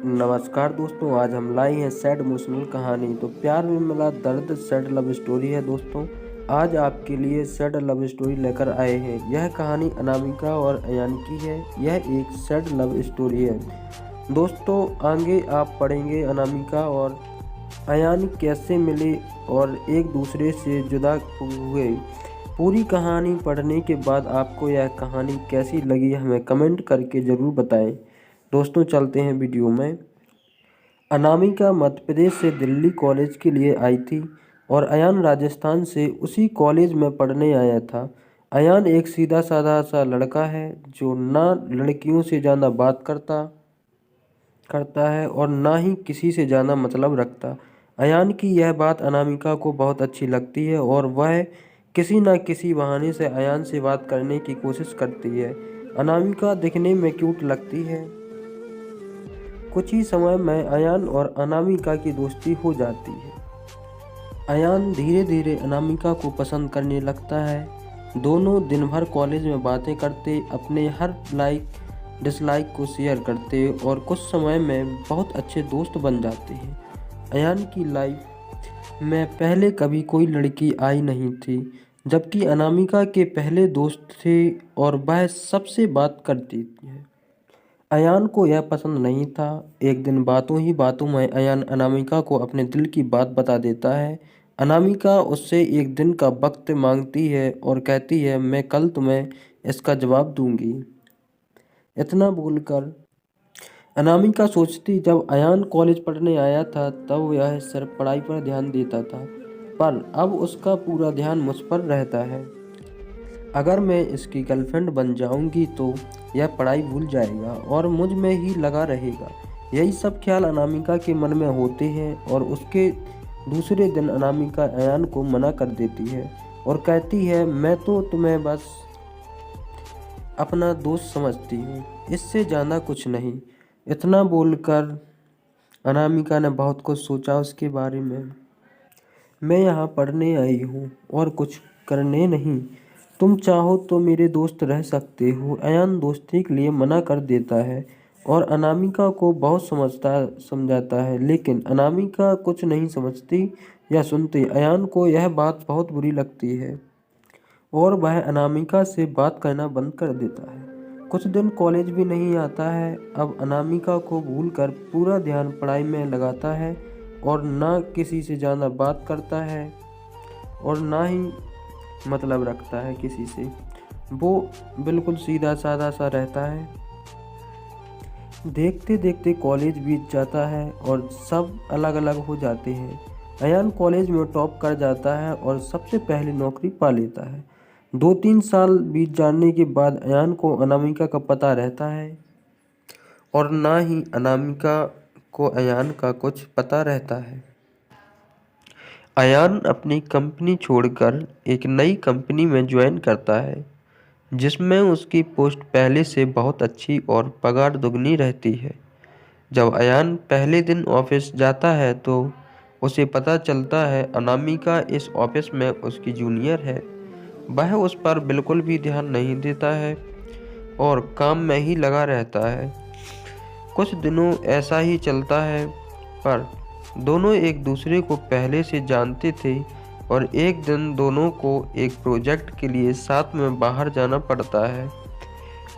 नमस्कार दोस्तों, आज हम लाए हैं सैड इमोशनल कहानी। तो प्यार में मिला दर्द सैड लव स्टोरी है दोस्तों। आज आपके लिए सैड लव स्टोरी लेकर आए हैं। यह कहानी अनामिका और अयान की है। यह एक सैड लव स्टोरी है दोस्तों। आगे आप पढ़ेंगे अनामिका और अयान कैसे मिले और एक दूसरे से जुदा हुए। पूरी कहानी पढ़ने के बाद आपको यह कहानी कैसी लगी हमें कमेंट करके ज़रूर बताएं। दोस्तों चलते हैं वीडियो में। अनामिका मध्य प्रदेश से दिल्ली कॉलेज के लिए आई थी और अयान राजस्थान से उसी कॉलेज में पढ़ने आया था। अयान एक सीधा साधा सा लड़का है जो ना लड़कियों से ज़्यादा बात करता है और ना ही किसी से ज़्यादा मतलब रखता। अयान की यह बात अनामिका को बहुत अच्छी लगती है और वह किसी न किसी बहाने से अयान से बात करने की कोशिश करती है। अनामिका दिखने में क्यूट लगती है। कुछ ही समय में अयान और अनामिका की दोस्ती हो जाती है। अयान धीरे धीरे अनामिका को पसंद करने लगता है। दोनों दिन भर कॉलेज में बातें करते, अपने हर लाइक डिसलाइक को शेयर करते और कुछ समय में बहुत अच्छे दोस्त बन जाते हैं। अयान की लाइफ में पहले कभी कोई लड़की आई नहीं थी, जबकि अनामिका के पहले दोस्त थे और वह सबसे बात करती है। अयान को यह पसंद नहीं था। एक दिन बातों ही बातों में अयान अनामिका को अपने दिल की बात बता देता है। अनामिका उससे एक दिन का वक्त मांगती है और कहती है, मैं कल तुम्हें इसका जवाब दूंगी। इतना बोलकर अनामिका सोचती, जब अयान कॉलेज पढ़ने आया था तब वह सिर्फ पढ़ाई पर ध्यान देता था, पर अब उसका पूरा ध्यान मुझ पर रहता है। अगर मैं इसकी गर्लफ्रेंड बन जाऊंगी तो यह पढ़ाई भूल जाएगा और मुझ में ही लगा रहेगा। यही सब ख्याल अनामिका के मन में होते हैं और उसके दूसरे दिन अनामिका अयान को मना कर देती है और कहती है, मैं तो तुम्हें बस अपना दोस्त समझती हूँ, इससे ज़्यादा कुछ नहीं। इतना बोलकर अनामिका ने बहुत कुछ सोचा उसके बारे में। मैं यहाँ पढ़ने आई हूँ और कुछ करने नहीं। तुम चाहो तो मेरे दोस्त रह सकते हो। अयान दोस्ती के लिए मना कर देता है और अनामिका को बहुत समझाता है, लेकिन अनामिका कुछ नहीं समझती या सुनती। अयान को यह बात बहुत बुरी लगती है और वह अनामिका से बात करना बंद कर देता है। कुछ दिन कॉलेज भी नहीं आता है। अब अनामिका को भूलकर पूरा ध्यान पढ़ाई में लगाता है और ना किसी से ज़्यादा बात करता है और ना ही मतलब रखता है किसी से। वो बिल्कुल सीधा साधा सा रहता है। देखते देखते कॉलेज बीत जाता है और सब अलग अलग हो जाते हैं। अयान कॉलेज में टॉप कर जाता है और सबसे पहले नौकरी पा लेता है। 2-3 साल बीत जाने के बाद अयान को अनामिका का पता रहता है और ना ही अनामिका को अयान का कुछ पता रहता है। अयान अपनी कंपनी छोड़कर एक नई कंपनी में ज्वाइन करता है, जिसमें उसकी पोस्ट पहले से बहुत अच्छी और पगार दुगनी रहती है। जब अयान पहले दिन ऑफिस जाता है तो उसे पता चलता है अनामिका इस ऑफिस में उसकी जूनियर है। वह उस पर बिल्कुल भी ध्यान नहीं देता है और काम में ही लगा रहता है। कुछ दिनों ऐसा ही चलता है, पर दोनों एक दूसरे को पहले से जानते थे और एक दिन दोनों को एक प्रोजेक्ट के लिए साथ में बाहर जाना पड़ता है।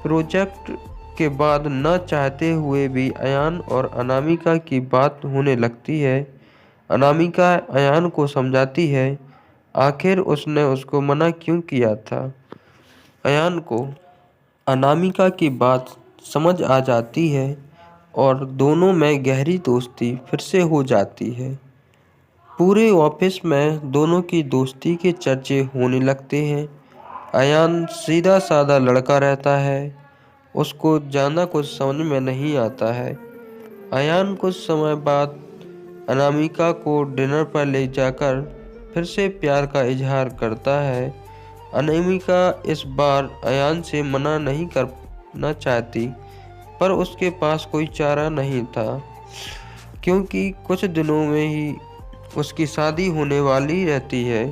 प्रोजेक्ट के बाद न चाहते हुए भी अयान और अनामिका की बात होने लगती है। अनामिका अयान को समझाती है, आखिर उसने उसको मना क्यों किया था। अयान को अनामिका की बात समझ आ जाती है और दोनों में गहरी दोस्ती फिर से हो जाती है। पूरे ऑफिस में दोनों की दोस्ती के चर्चे होने लगते हैं। अयान सीधा साधा लड़का रहता है, उसको ज़्यादा कुछ समझ में नहीं आता है। अयान कुछ समय बाद अनामिका को डिनर पर ले जाकर फिर से प्यार का इजहार करता है। अनामिका इस बार अयान से मना नहीं करना चाहती, पर उसके पास कोई चारा नहीं था, क्योंकि कुछ दिनों में ही उसकी शादी होने वाली रहती है।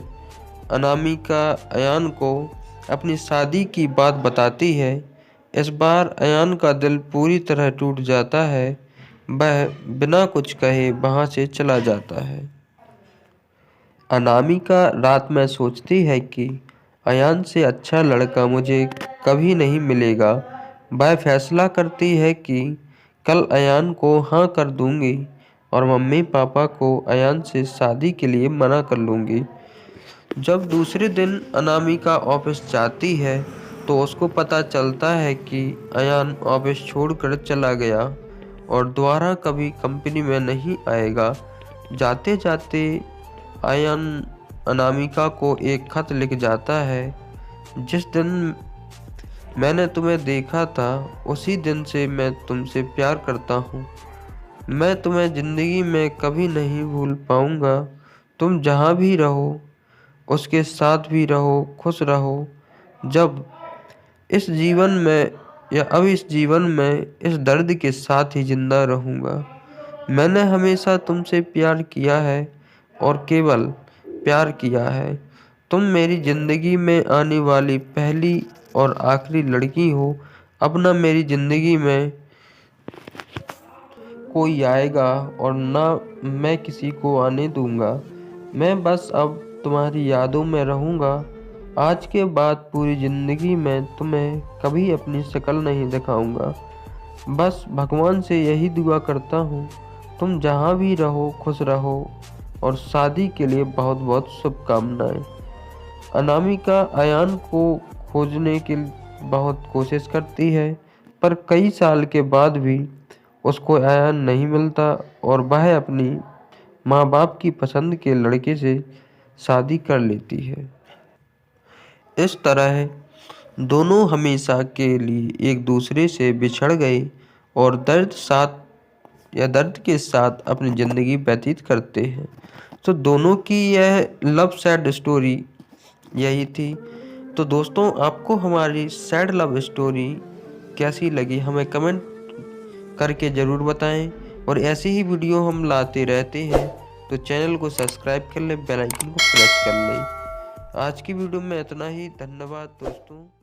अनामिका अयान को अपनी शादी की बात बताती है। इस बार अयान का दिल पूरी तरह टूट जाता है। वह बिना कुछ कहे वहाँ से चला जाता है। अनामिका रात में सोचती है कि अयान से अच्छा लड़का मुझे कभी नहीं मिलेगा। वह फैसला करती है कि कल अयान को हाँ कर दूंगी और मम्मी पापा को अयान से शादी के लिए मना कर लूँगी। जब दूसरे दिन अनामिका ऑफिस जाती है तो उसको पता चलता है कि अयान ऑफिस छोड़कर चला गया और दोबारा कभी कंपनी में नहीं आएगा। जाते जाते अयान अनामिका को एक खत लिख जाता है। जिस दिन मैंने तुम्हें देखा था उसी दिन से मैं तुमसे प्यार करता हूँ। मैं तुम्हें ज़िंदगी में कभी नहीं भूल पाऊँगा। तुम जहाँ भी रहो उसके साथ भी रहो, खुश रहो। जब इस जीवन में या अब इस जीवन में इस दर्द के साथ ही जिंदा रहूँगा। मैंने हमेशा तुमसे प्यार किया है और केवल प्यार किया है। तुम मेरी ज़िंदगी में आने वाली पहली और आखिरी लड़की हो। अब न मेरी ज़िंदगी में कोई आएगा और ना मैं किसी को आने दूंगा। मैं बस अब तुम्हारी यादों में रहूँगा। आज के बाद पूरी ज़िंदगी में तुम्हें कभी अपनी शक्ल नहीं दिखाऊंगा। बस भगवान से यही दुआ करता हूँ तुम जहाँ भी रहो खुश रहो और शादी के लिए बहुत बहुत शुभकामनाएं। अनामिका अयान को खोजने की बहुत कोशिश करती है पर कई साल के बाद भी उसको अयान नहीं मिलता और वह अपनी माँ बाप की पसंद के लड़के से शादी कर लेती है। इस तरह दोनों हमेशा के लिए एक दूसरे से बिछड़ गए और दर्द के साथ अपनी ज़िंदगी व्यतीत करते हैं। तो दोनों की यह लव सैड स्टोरी यही थी। तो दोस्तों आपको हमारी सैड लव स्टोरी कैसी लगी हमें कमेंट करके ज़रूर बताएं और ऐसी ही वीडियो हम लाते रहते हैं। तो चैनल को सब्सक्राइब कर लें, बेल आइकन को प्रेस कर लें। आज की वीडियो में इतना ही। धन्यवाद दोस्तों।